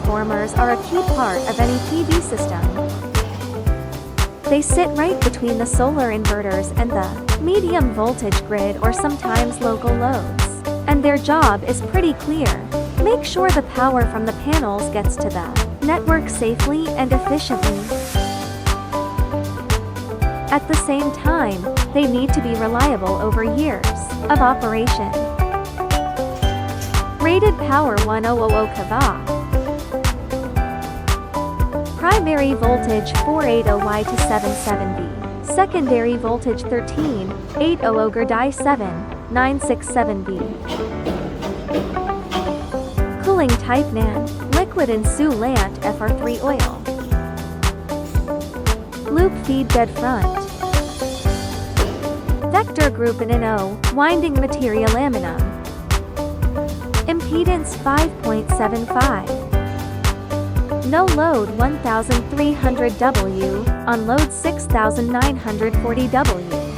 transformers are a key part of any PV system. They sit right between the solar inverters and the medium voltage grid or sometimes local loads. And their job is pretty clear. Make sure the power from the panels gets to the network safely and efficiently. At the same time, they need to be reliable over years of operation. Rated power 1000 kVA. Primary voltage 480Y to 77V. Secondary voltage 13.8 GrdY 7.967V. Cooling type NAN, liquid Insulant FR3 Oil. Loop feed dead front. Vector group in NO, winding material aluminum. Impedance 5.75. No load 1300W, on load 6940W.